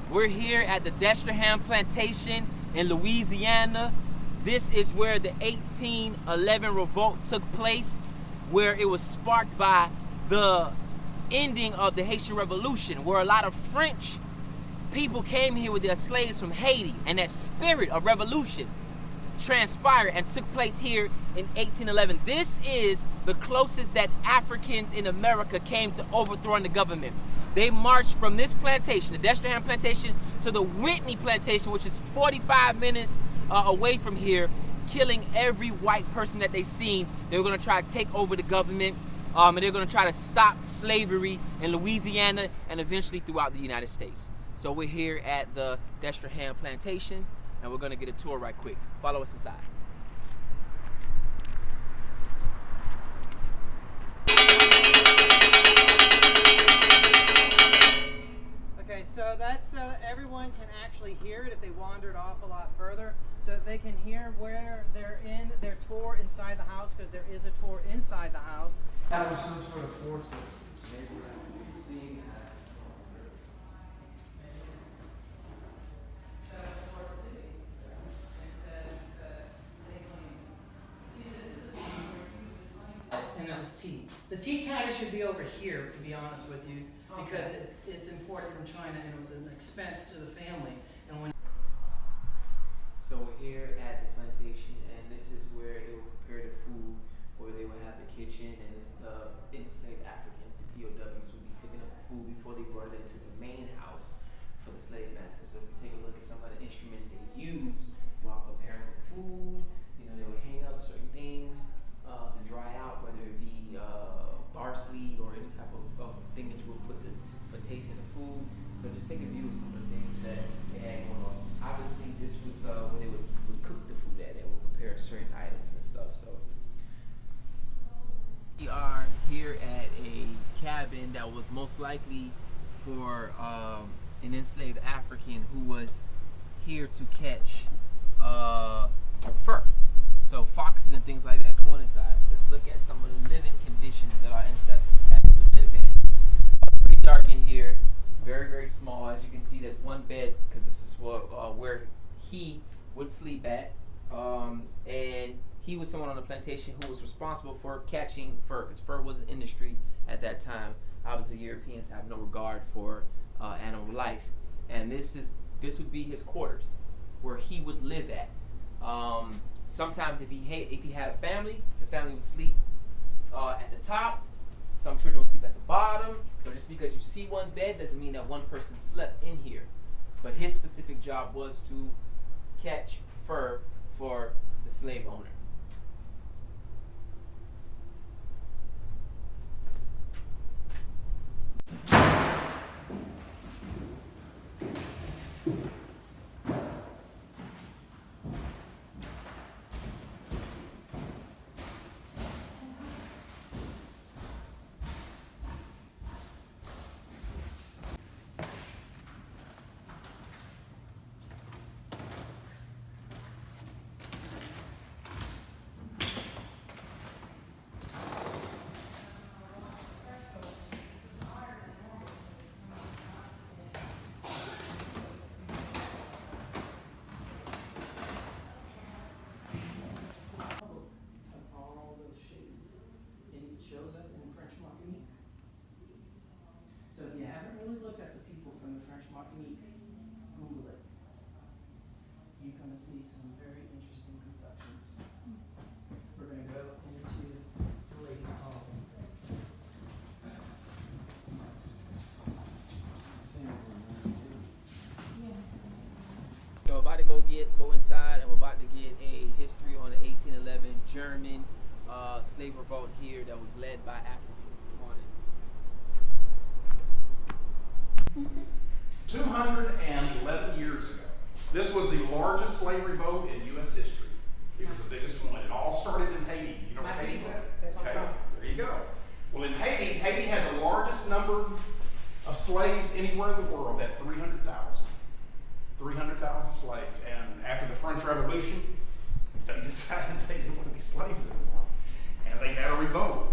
We're here at the Destrehan Plantation in Louisiana. This is where the 1811 revolt took place, where it was sparked by the ending of the Haitian Revolution, where a lot of French people came here with their slaves from Haiti, and that spirit of revolution transpired and took place here in 1811. This is the closest that Africans in America came to overthrowing the government. They marched from this plantation, the Destrehan Plantation, to the Whitney Plantation, which is 45 minutes away from here, killing every white person that they seen. They were going to try to take over the government, and they're going to try to stop slavery in Louisiana and eventually throughout the United States. So we're here at the Destrehan Plantation, and we're going to get a tour right quick. Follow us inside. Okay, so that's so that everyone can actually hear it if they wandered off a lot further, so that they can hear where they're in their tour inside the house, because there is a tour inside the house. That was some sort of force that maybe we've seen. And that was tea. The tea counter should be over here, to be honest with you, because it's imported from China and it was an expense to the family. And when So we're here at the plantation, and this is where they would prepare the food, where they would have the kitchen, and it's the enslaved Africans, the POWs, would be cooking up the food before they brought it into the main house for the slave masters. So if you take a look at some of the instruments they used while preparing the food, you know, they would hang up certain things to dry out, whether it be bar sleeve or any type of thing that you would put for tasting the food. So just take a view of some of the things that they had going on. Obviously, this was where they would cook the food at. They would prepare certain items and stuff. So we are here at a cabin that was most likely for an enslaved African who was here to catch fur. So foxes and things like that. Come on inside. Let's look at some of the living conditions that our ancestors had to live in. It's pretty dark in here. Very, very small. As you can see, there's one bed because this is where he would sleep at. And he was someone on the plantation who was responsible for catching fur, because fur was an industry at that time. Obviously, Europeans have no regard for animal life, and this would be his quarters, where he would live at. Sometimes if he had a family, the family would sleep at the top. Some children would sleep at the bottom. So just because you see one bed doesn't mean that one person slept in here. But his specific job was to catch fur for the slave owner. So if you haven't really looked at the people from the French Martinique, Google it. You're going to see some very interesting complexions. We're going to go into the ladies' hall. So we're about to go inside, and we're about to get a history on the 1811 German slave revolt here that was led by Africans. 211 years ago. This was the largest slave revolt in U.S. history. It was the biggest one. It all started in Haiti. You know where Haiti's at? That's where I'm from. There you go. Well, in Haiti had the largest number of slaves anywhere in the world at 300,000. 300,000 slaves. And after the French Revolution, they decided they didn't want to be slaves anymore. And they had a revolt.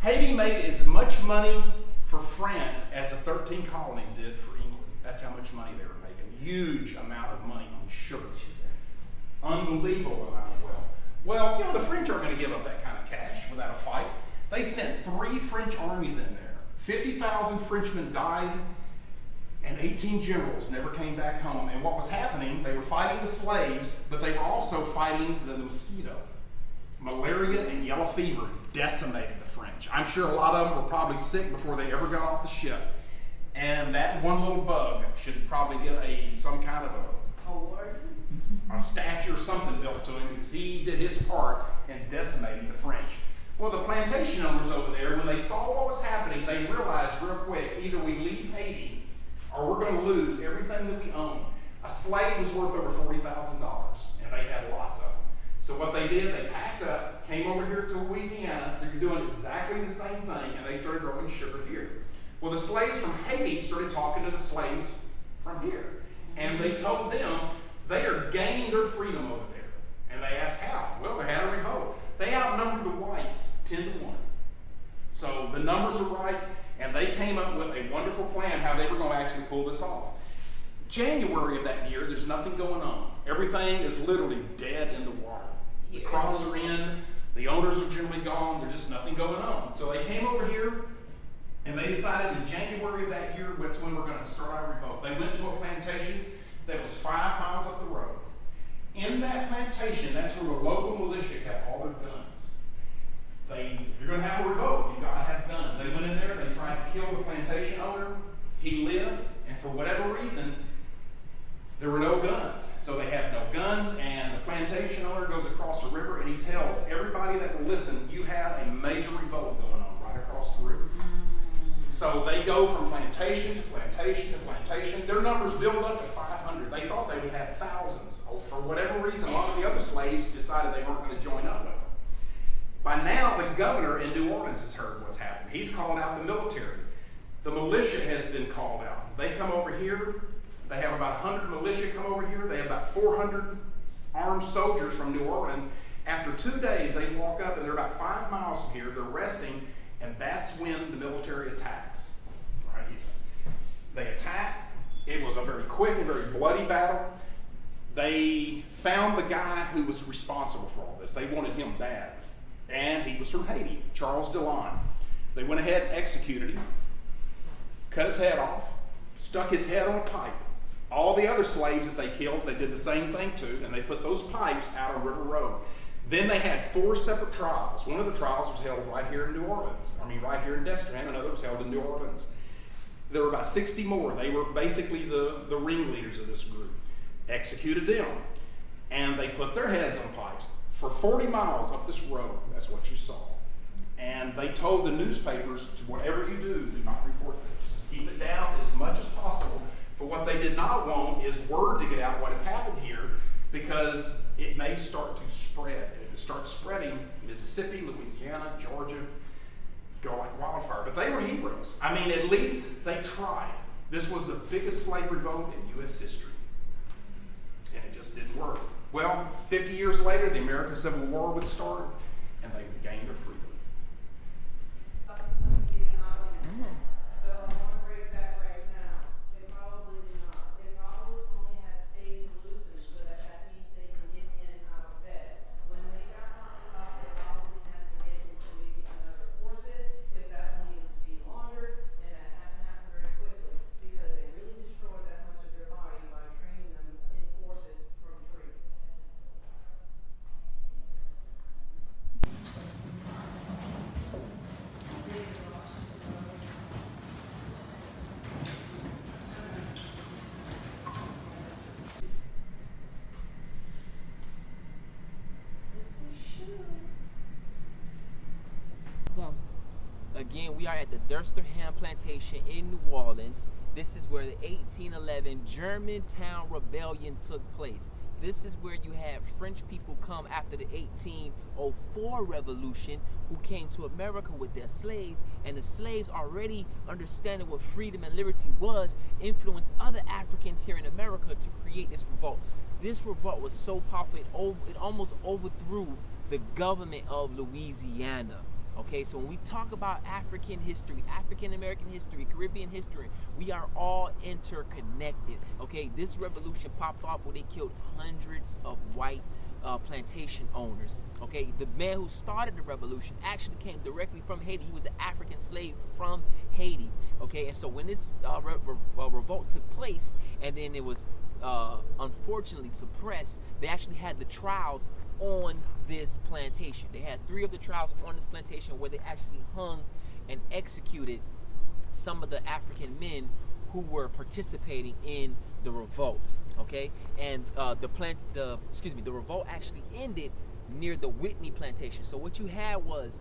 Haiti made as much money for France as the 13 colonies did for England. That's how much money they were making. Huge amount of money on sugar. Unbelievable amount of wealth. Well, you know, the French aren't going to give up that kind of cash without a fight. They sent 3 French armies in there. 50,000 Frenchmen died, and 18 generals never came back home. And what was happening, they were fighting the slaves, but they were also fighting the mosquito. Malaria and yellow fever decimated the French. I'm sure a lot of them were probably sick before they ever got off the ship. And that one little bug should probably get some kind of a statue or something built to him, because he did his part in decimating the French. Well, the plantation owners over there, when they saw what was happening, they realized real quick, either we leave Haiti or we're going to lose everything that we own. A slave was worth over $40,000, and they had lots of them. So what they did, they packed up, came over here to Louisiana. They're doing exactly the same thing, and they started growing sugar here. Well, the slaves from Haiti started talking to the slaves from here, and they told them they are gaining their freedom over there. And they asked how? Well, they had a revolt. They outnumbered the whites 10-1. So the numbers are right, and they came up with a wonderful plan how they were going to actually pull this off. January of that year, there's nothing going on. Everything is literally dead in the water. The crops are in, the owners are generally gone, there's just nothing going on. So they came over here, and they decided in January of that year, that's when we're going to start our revolt. They went to a plantation that was 5 miles up the road. In that plantation, that's where the local militia kept all their guns. If you're going to have a revolt, you've got to have guns. They went in there, they tried to kill the plantation owner. He lived, and for whatever reason, there were no guns. So they have no guns, and the plantation owner goes across the river, and he tells everybody that will listen, you have a major revolt going on right across the river. So they go from plantation to plantation to plantation. Their numbers build up to 500. They thought they would have thousands. For whatever reason, a lot of the other slaves decided they weren't going to join up with them. By now, the governor in New Orleans has heard what's happened. He's called out the military. The militia has been called out. They come over here. They have about 100 militia come over here. They have about 400 armed soldiers from New Orleans. After 2 days, they walk up, and they're about 5 miles from here. They're resting, and that's when the military attacks. Right here. They attack. It was a very quick and very bloody battle. They found the guy who was responsible for all this. They wanted him bad. And he was from Haiti, Charles Delon. They went ahead and executed him, cut his head off, stuck his head on a pipe. All the other slaves that they killed, they did the same thing to, and they put those pipes out on River Road. Then they had 4 separate trials. One of the trials was held right here in New Orleans. Right here in Desterham. Another was held in New Orleans. There were about 60 more. They were basically the ringleaders of this group. Executed them. And they put their heads on pipes. For 40 miles up this road, that's what you saw. And they told the newspapers, whatever you do not report this. Just keep it down as much as possible. For what they did not want is word to get out what had happened here, because it may start to spread. If it starts spreading, Mississippi, Louisiana, Georgia, go like wildfire. But they were heroes. I mean, at least they tried. This was the biggest slave revolt in U.S. history. And it just didn't work. Well, 50 years later, the American Civil War would start, and they would gain their freedom. Again, we are at the Desterham Plantation in New Orleans. This is where the 1811 Germantown Rebellion took place. This is where you had French people come after the 1804 Revolution, who came to America with their slaves, and the slaves, already understanding what freedom and liberty was, influenced other Africans here in America to create this revolt. This revolt was so powerful, it almost overthrew the government of Louisiana. Okay, so when we talk about African history, African American history, Caribbean history, we are all interconnected. Okay, this revolution popped off where they killed hundreds of white plantation owners. Okay, the man who started the revolution actually came directly from Haiti. He was an African slave from Haiti. Okay, and so when this revolt took place, and then it was unfortunately suppressed, they actually had the trials on this plantation. They had 3 of the trials on this plantation where they actually hung and executed some of the African men who were participating in the revolt. Okay, and the revolt actually ended near the Whitney plantation. So what you had was,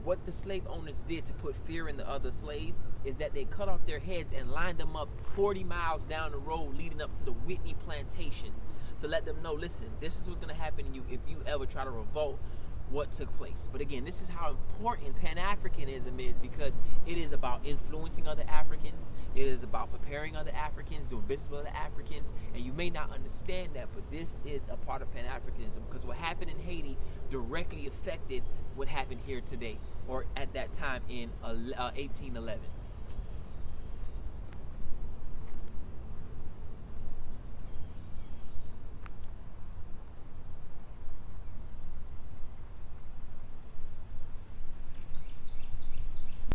what the slave owners did to put fear in the other slaves is that they cut off their heads and lined them up 40 miles down the road leading up to the Whitney plantation to let them know, listen, this is what's going to happen to you if you ever try to revolt what took place. But again, this is how important Pan-Africanism is, because it is about influencing other Africans. It is about preparing other Africans, doing business with other Africans, and you may not understand that, but this is a part of Pan-Africanism, because what happened in Haiti directly affected what happened here today, or at that time in 1811.